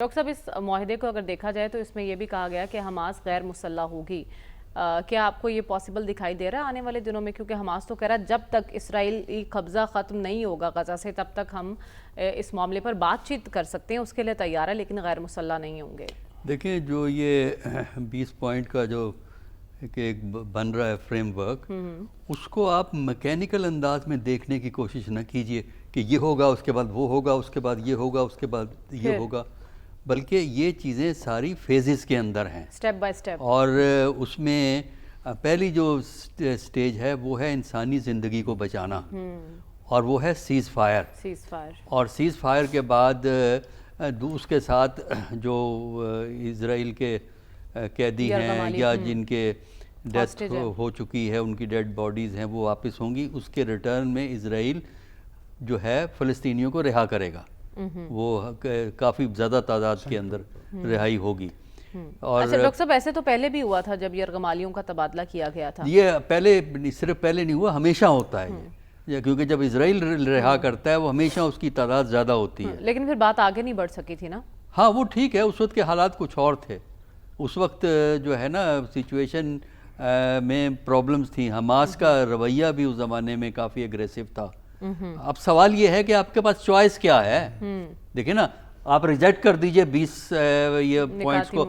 Doctor صاحب اس معاہدے کو اگر دیکھا جائے تو اس میں یہ بھی کہا گیا کہ حماس غیر مسلح ہوگی. کیا آپ کو یہ پاسبل دکھائی دے رہا ہے آنے والے دنوں میں؟ کیونکہ حماس تو کہہ رہا ہے جب تک اسرائیلی قبضہ ختم نہیں ہوگا غزہ سے تب تک ہم اس معاملے پر بات چیت کر سکتے ہیں، اس کے لیے تیار ہے، لیکن غیر مسلح نہیں ہوں گے. دیکھیں جو یہ 20 پوائنٹ کا جو ایک بن رہا ہے فریم ورک، اس کو آپ میکینیکل انداز میں دیکھنے کی کوشش نہ کیجئے کہ یہ ہوگا اس کے بعد وہ ہوگا، اس کے بعد یہ ہوگا، اس کے بعد یہ ہوگا، بلکہ یہ چیزیں ساری فیزز کے اندر ہیں، سٹیپ بائی سٹیپ. اور اس میں پہلی جو سٹیج ہے وہ ہے انسانی زندگی کو بچانا، اور وہ ہے سیز فائر. اور سیز فائر کے بعد اس کے ساتھ جو اسرائیل کے قیدی ہیں یا جن کے ڈیتھ ہو چکی ہے، ان کی ڈیڈ باڈیز ہیں، وہ واپس ہوں گی. اس کے ریٹرن میں اسرائیل جو ہے فلسطینیوں کو رہا کرے گا، وہ کافی زیادہ تعداد کے اندر رہائی ہوگی. اور ڈاکٹر صاحب ایسے تو پہلے بھی ہوا تھا جب یرغمالیوں کا تبادلہ کیا گیا تھا. یہ پہلے صرف پہلے نہیں ہوا، ہمیشہ ہوتا ہے یہ، کیونکہ جب اسرائیل رہا کرتا ہے وہ ہمیشہ اس کی تعداد زیادہ ہوتی ہے. لیکن پھر بات آگے نہیں بڑھ سکی تھی نا. ہاں وہ ٹھیک ہے، اس وقت کے حالات کچھ اور تھے. اس وقت جو ہے نا سچویشن میں پرابلمز تھیں. حماس کا رویہ بھی اس زمانے میں کافی اگریسو تھا. اب سوال یہ ہے کہ آپ کے پاس چوائس کیا ہے. دیکھیں نا، آپ ریجیکٹ کر دیجئے 20 یہ پوائنٹس کو،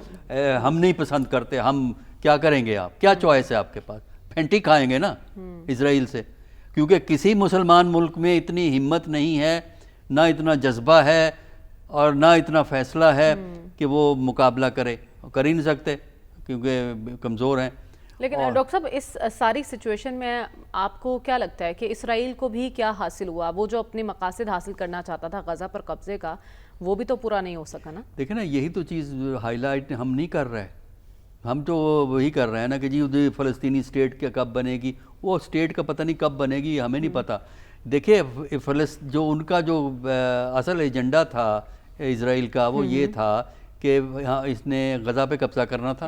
ہم نہیں پسند کرتے، ہم کیا کریں گے؟ آپ کیا چوائس ہے آپ کے پاس؟ پھینٹی کھائیں گے نا اسرائیل سے، کیونکہ کسی مسلمان ملک میں اتنی ہمت نہیں ہے، نہ اتنا جذبہ ہے اور نہ اتنا فیصلہ ہے کہ وہ مقابلہ کرے. کر ہی نہیں سکتے کیونکہ کمزور ہیں. لیکن ڈاکٹر صاحب اس ساری سچویشن میں آپ کو کیا لگتا ہے کہ اسرائیل کو بھی کیا حاصل ہوا؟ وہ جو اپنے مقاصد حاصل کرنا چاہتا تھا غزہ پر قبضے کا، وہ بھی تو پورا نہیں ہو سکا نا. دیکھیں نا، یہی تو چیز ہائی لائٹ ہم نہیں کر رہے. ہم تو وہی کر رہے ہیں نا کہ جی فلسطینی اسٹیٹ کیا کب بنے گی، وہ اسٹیٹ کا پتہ نہیں کب بنے گی، ہمیں نہیں پتہ. دیکھیں جو ان کا جو اصل ایجنڈا تھا اسرائیل کا، وہ یہ تھا کہ اس نے غزہ پہ قبضہ کرنا تھا،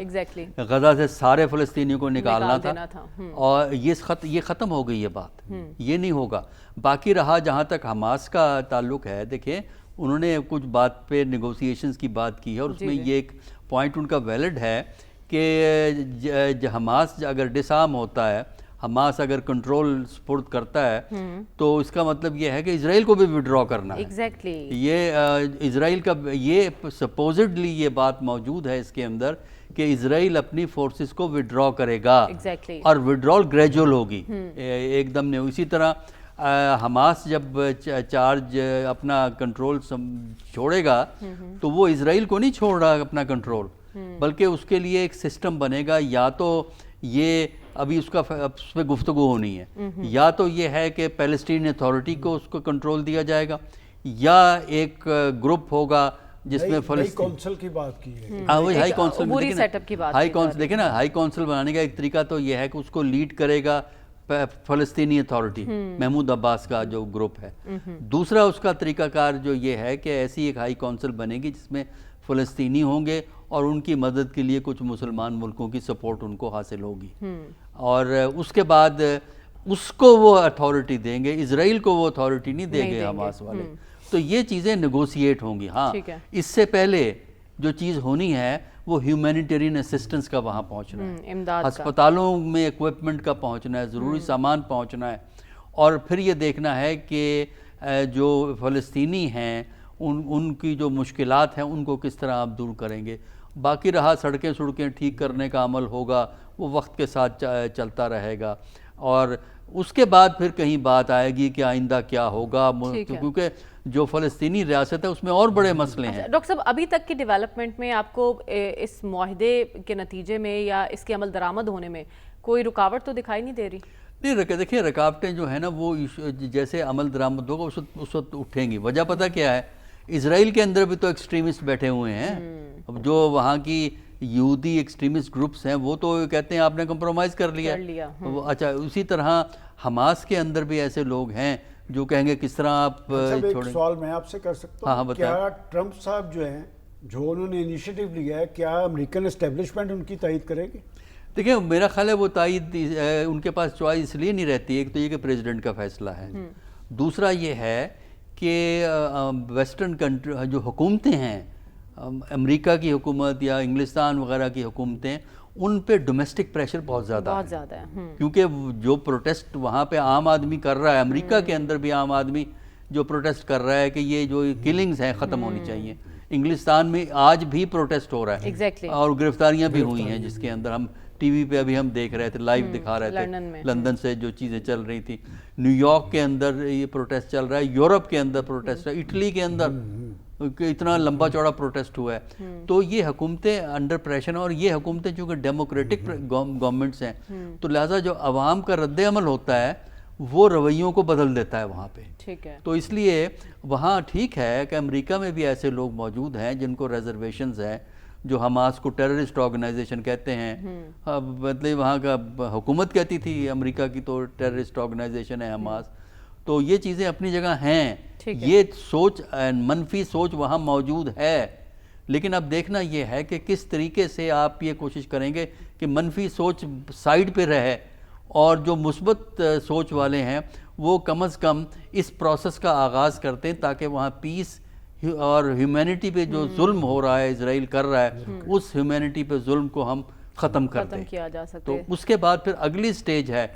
غزہ سے سارے فلسطینیوں کو نکالنا تھا، اور یہ ختم ہو گئی یہ بات، یہ نہیں ہوگا. باقی رہا جہاں تک حماس کا تعلق ہے، دیکھیں انہوں نے کچھ بات پہ نیگوسیشنز کی بات کی ہے، اور اس میں یہ ایک پوائنٹ ان کا ویلڈ ہے کہ حماس اگر ڈس آرم ہوتا ہے، حماس اگر کنٹرول سپرد کرتا ہے، تو اس کا مطلب یہ ہے کہ اسرائیل کو بھی وڈرا کرنا ہے. یہ اسرائیل کا یہ سپوزڈلی یہ بات موجود ہے اس کے اندر کہ اسرائیل اپنی فورسز کو وڈرا کرے گا، اور وڈرال گریجول ہوگی، ایک دم نہیں. اسی طرح حماس جب چارج اپنا کنٹرول چھوڑے گا تو وہ اسرائیل کو نہیں چھوڑ رہا اپنا کنٹرول، بلکہ اس کے لیے ایک سسٹم بنے گا. یا تو یہ ابھی اس پہ گفتگو ہونی ہے، یا تو یہ ہے کہ پیلسٹین اتھارٹی کو اس کو کنٹرول دیا جائے گا، یا ایک گروپ ہوگا جس میں فلسطین کونسل کی بات کی ہے. ہائی کونسل دیکھیں نا، ہائی کونسل بنانے کا ایک طریقہ تو یہ ہے کہ اس کو لیڈ کرے گا فلسطینی اتھارٹی، محمود عباس کا جو گروپ ہے. دوسرا اس کا طریقہ کار جو یہ ہے کہ ایسی ایک ہائی کونسل بنے گی جس میں فلسطینی ہوں گے، اور ان کی مدد کے لیے کچھ مسلمان ملکوں کی سپورٹ ان کو حاصل ہوگی، اور اس کے بعد اس کو وہ اتھارٹی دیں گے. اسرائیل کو وہ اتھارٹی نہیں دیں گے حماس والے. تو یہ چیزیں نیگوسیٹ ہوں گی. ہاں اس سے پہلے جو چیز ہونی ہے وہ ہیومینیٹیرین اسسٹنس کا وہاں پہنچنا ہے، ہسپتالوں میں ایکوپمنٹ کا پہنچنا ہے، ضروری سامان پہنچنا ہے، اور پھر یہ دیکھنا ہے کہ جو فلسطینی ہیں ان کی جو مشکلات ہیں ان کو کس طرح آپ دور کریں گے. باقی رہا سڑکیں ٹھیک کرنے کا عمل ہوگا، وہ وقت کے ساتھ چلتا رہے گا، اور اس کے بعد پھر کہیں بات آئے گی کہ آئندہ کیا ہوگا، کیونکہ جو فلسطینی ریاست ہے اس میں اور بڑے مسئلے ہیں. ڈاکٹر صاحب ابھی تک کی ڈیولپمنٹ میں آپ کو اس معاہدے کے نتیجے میں یا اس کے عمل درآمد ہونے میں کوئی رکاوٹ تو دکھائی نہیں دے رہی؟ نہیں، دیکھیں رکاوٹیں جو ہیں نا وہ جیسے عمل درآمد ہوگا اس وقت اٹھیں گی. وجہ پتہ کیا ہے؟ اسرائیل کے اندر بھی تو ایکسٹریمسٹ بیٹھے ہوئے ہیں. جو وہاں کی یہودی ایکسٹریمسٹ گروپس ہیں وہ تو کہتے ہیں آپ نے کمپرومائز کر لیا. اچھا، اسی طرح حماس کے اندر بھی ایسے لوگ ہیں جو کہیں گے کس طرح آپ چھوڑیں. ایک سوال میں آپ سے کر سکتا ہوں؟ کیا ٹرمپ صاحب جو ہیں، جو انہوں نے انیشیٹو لیا ہے، کیا امریکن اسٹیبلشمنٹ ان کی تائید کرے گی؟ دیکھیں میرا خیال ہے وہ تائید ان کے پاس چوائس اس لیے نہیں رہتی. ایک تو یہ کہ پریزیڈنٹ کا فیصلہ ہے، دوسرا یہ ہے کہ ویسٹرن کنٹری جو حکومتیں ہیں امریکہ کی حکومت یا انگلستان وغیرہ کی حکومتیں ان پہ ڈومیسٹک پریشر بہت زیادہ ہے کیونکہ جو پروٹیسٹ وہاں پہ عام آدمی کر رہا ہے، امریکہ کے اندر بھی عام آدمی جو پروٹیسٹ کر رہا ہے کہ یہ جو کلنگز ہیں ختم ہونی چاہیے. انگلستان میں آج بھی پروٹیسٹ ہو رہا ہے اور گرفتاریاں بھی ہوئی ہیں، جس کے اندر ہم ٹی وی پہ ابھی ہم دیکھ رہے تھے، لائیو دکھا رہے تھے لندن سے جو چیزیں چل رہی تھیں. نیو یارک کے اندر یہ پروٹیسٹ چل رہا ہے، یورپ کے اندر پروٹیسٹ ہے، اٹلی کے اندر اتنا لمبا چوڑا پروٹیسٹ ہوا ہے. تو یہ حکومتیں انڈر پریشر، اور یہ حکومتیں چونکہ ڈیموکریٹک گورنمنٹس ہیں تو لہٰذا جو عوام کا رد عمل ہوتا ہے وہ رویوں کو بدل دیتا ہے وہاں پہ. ٹھیک ہے، تو اس لیے وہاں ٹھیک ہے کہ امریکہ میں بھی ایسے لوگ موجود ہیں جن کو ریزرویشنز ہیں، جو حماس کو ٹیررسٹ آرگنائزیشن کہتے ہیں. مطلب وہاں کا حکومت کہتی تھی امریکہ کی تو ٹیررسٹ آرگنائزیشن ہے حماس. تو یہ چیزیں اپنی جگہ ہیں، یہ سوچ منفی سوچ وہاں موجود ہے، لیکن اب دیکھنا یہ ہے کہ کس طریقے سے آپ یہ کوشش کریں گے کہ منفی سوچ سائیڈ پہ رہے اور جو مثبت سوچ والے ہیں وہ کم از کم اس پروسیس کا آغاز کرتے ہیں تاکہ وہاں پیس اور ہیومینٹی پہ جو ظلم ہو رہا ہے اسرائیل کر رہا ہے اس ہیومینٹی پہ ظلم کو ہم ختم کر دیں. تو اس کے بعد پھر اگلی سٹیج ہے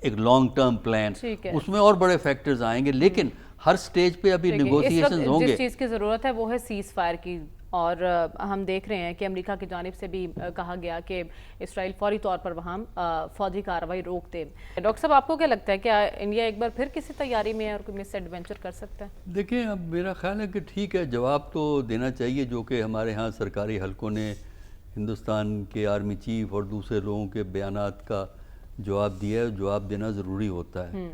ایک لانگ ٹرم پلان، اس میں اور بڑے فیکٹرز آئیں گے، لیکن ہر سٹیج پہ ابھی نیگوسیشنز ہوں گے. جس چیز کی ضرورت ہے وہ ہے سیز فائر کی، اور ہم دیکھ رہے ہیں کہ امریکہ کی جانب سے بھی کہا گیا کہ اسرائیل فوری طور پر وہاں فوجی کارروائی روک دے. ڈاکٹر صاحب آپ کو کیا لگتا ہے کہ انڈیا ایک بار پھر کسی تیاری میں ہے اور کوئی مس ایڈونچر کر سکتا ہے؟ دیکھیں اب میرا خیال ہے کہ ٹھیک ہے، جواب تو دینا چاہیے، جو کہ ہمارے ہاں سرکاری حلقوں نے ہندوستان کے آرمی چیف اور دوسرے لوگوں کے بیانات کا جواب دیا ہے، جواب دینا ضروری ہوتا ہے.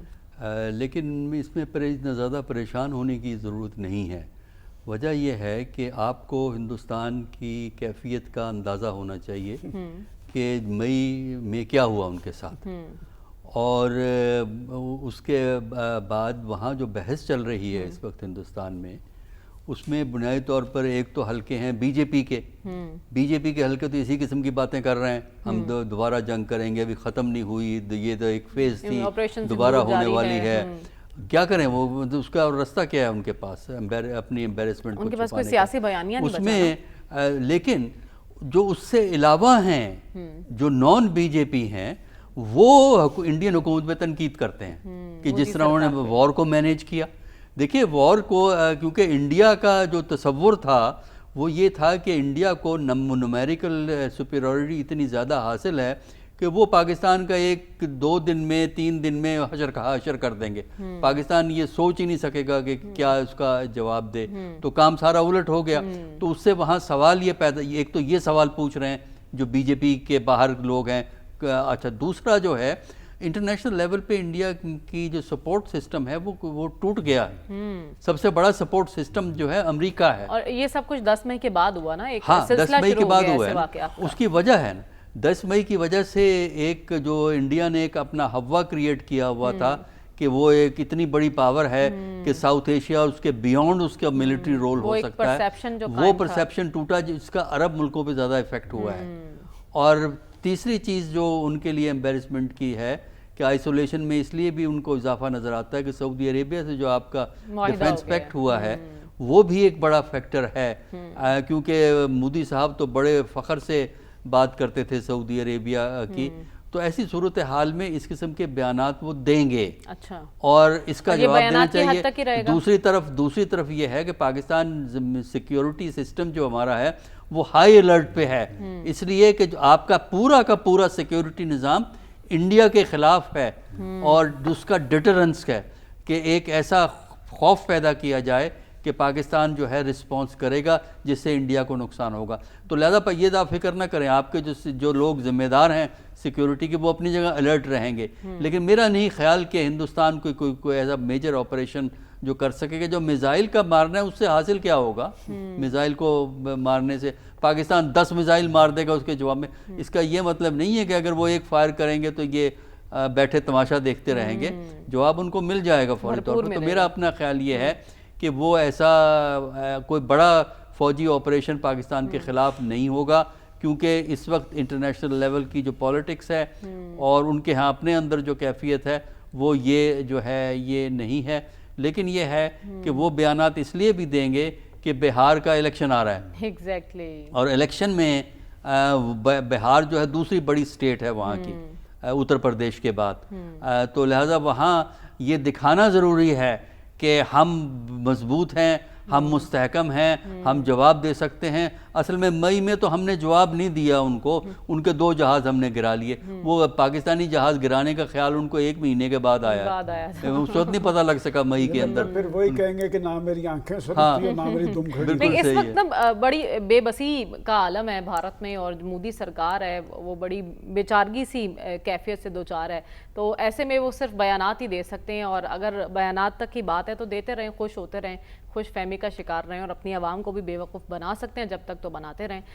لیکن اس میں اتنا زیادہ پریشان ہونے کی ضرورت نہیں ہے. وجہ یہ ہے کہ آپ کو ہندوستان کی کیفیت کا اندازہ ہونا چاہیے کہ مئی میں کیا ہوا ان کے ساتھ، اور اس کے بعد وہاں جو بحث چل رہی ہے اس وقت ہندوستان میں، اس میں بنیادی طور پر ایک تو حلقے ہیں بی جے پی کے حلقے تو اسی قسم کی باتیں کر رہے ہیں، ہم دوبارہ جنگ کریں گے، ابھی ختم نہیں ہوئی، یہ تو ایک فیز تھی، دوبارہ ہونے والی ہے. کیا کریں وہ اس کا راستہ کیا ہے ان کے پاس اپنی امبیرسمنٹ ان کے پاس کوئی سیاسی بیانیہ نہیں اس میں. لیکن جو اس سے علاوہ ہیں جو نان بی جے پی ہیں وہ انڈین حکومت پہ تنقید کرتے ہیں کہ جس طرح انہوں نے وار کو مینیج کیا. دیکھیے وار کو کیونکہ انڈیا کا جو تصور تھا وہ یہ تھا کہ انڈیا کو نومیریکل سپیریورٹی اتنی زیادہ حاصل ہے کہ وہ پاکستان کا 1-2 دن میں 3 دن میں حشر کر دیں گے. پاکستان یہ سوچ ہی نہیں سکے گا کہ کیا اس کا جواب دے، تو کام سارا الٹ ہو گیا. تو اس سے وہاں سوال یہ پیدا، ایک تو یہ سوال پوچھ رہے ہیں جو بی جے پی کے باہر لوگ ہیں. اچھا دوسرا جو ہے انٹرنیشنل لیول پہ انڈیا کی جو سپورٹ سسٹم ہے وہ ٹوٹ گیا ہے. سب سے بڑا سپورٹ سسٹم جو ہے امریکہ ہے، اور یہ سب کچھ 10 مئی کے بعد ہوا نا، ایک 10 مئی کے بعد ہوا ہے. اس کی وجہ ہے نا 10 مئی کی وجہ سے ایک جو انڈیا نے ایک اپنا ہوا کریٹ کیا ہوا تھا کہ وہ ایک اتنی بڑی پاور ہے کہ ساؤتھ ایشیا اور اس کے بیونڈ اس کا ملٹری رول ہو سکتا ہے، وہ پرسیپشن ٹوٹا جس کا عرب ملکوں پہ زیادہ ایفیکٹ ہوا ہے. اور تیسری چیز جو ان کے لیے امبیرسمنٹ کی ہے کہ آئسولیشن میں اس لیے بھی ان کو اضافہ نظر آتا ہے کہ سعودی عربیہ سے جو آپ کا ڈیفنس پیکٹ ہوا ہے وہ بھی ایک بڑا فیکٹر ہے. کیونکہ مودی صاحب تو بڑے فخر سے بات کرتے تھے سعودی عربیہ کی، تو ایسی صورتحال میں اس قسم کے بیانات وہ دیں گے. اچھا، اور اس کا جواب دینا چاہیے. دوسری طرف یہ ہے کہ پاکستان سیکیورٹی سسٹم جو ہمارا ہے وہ ہائی الرٹ پہ ہے، اس لیے کہ جو آپ کا پورا سیکیورٹی نظام انڈیا کے خلاف ہے، اور اس کا ڈیٹرنس ہے کہ ایک ایسا خوف پیدا کیا جائے کہ پاکستان جو ہے رسپانس کرے گا جس سے انڈیا کو نقصان ہوگا. تو لہذا یہ فکر نہ کریں، آپ کے جو لوگ ذمہ دار ہیں سیکیورٹی کے وہ اپنی جگہ الرٹ رہیں گے. لیکن میرا نہیں خیال کہ ہندوستان کوئی ایسا میجر آپریشن جو کر سکے گا. جو میزائل کا مارنا ہے اس سے حاصل کیا ہوگا؟ میزائل کو مارنے سے پاکستان 10 میزائل مار دے گا اس کے جواب میں. اس کا یہ مطلب نہیں ہے کہ اگر وہ ایک فائر کریں گے تو یہ بیٹھے تماشا دیکھتے رہیں گے، جواب ان کو مل جائے گا فوری طور پر. تو میرا اپنا خیال یہ ہے کہ وہ ایسا کوئی بڑا فوجی آپریشن پاکستان کے خلاف نہیں ہوگا، کیونکہ اس وقت انٹرنیشنل لیول کی جو پولیٹکس ہے اور ان کے ہاں اپنے اندر جو کیفیت ہے وہ یہ جو ہے یہ نہیں ہے. لیکن یہ ہے کہ وہ بیانات اس لیے بھی دیں گے کہ بہار کا الیکشن آ رہا ہے ایگزیکٹلی. اور الیکشن میں بہار جو ہے دوسری بڑی سٹیٹ ہے وہاں کی اتر پردیش کے بعد، تو لہٰذا وہاں یہ دکھانا ضروری ہے کہ ہم مضبوط ہیں، ہم مستحکم ہیں، ہم جواب دے سکتے ہیں. اصل میں مئی میں تو ہم نے جواب نہیں دیا ان کو، ان کے 2 جہاز ہم نے گرا لیے. وہ پاکستانی جہاز گرانے کا خیال ان کو 1 مہینے کے بعد آیا، اس وقت نہیں پتہ لگ سکا مئی کے اندر. پھر وہی کہیں گے کہ نہ میری آنکھیں سرختی نہ میری دم کھڑی. بالکل اس صحیح وقت نا بڑی بے بسی کا عالم ہے بھارت میں، اور مودی سرکار ہے وہ بڑی بیچارگی سی کیفیت سے دوچار ہے. تو ایسے میں وہ صرف بیانات ہی دے سکتے ہیں، اور اگر بیانات تک کی بات ہے تو دیتے رہیں، خوش ہوتے رہیں، خوش فہمی کا شکار رہیں، اور اپنی عوام کو بھی بے وقوف بنا سکتے ہیں جب تک تو بناتے رہیں.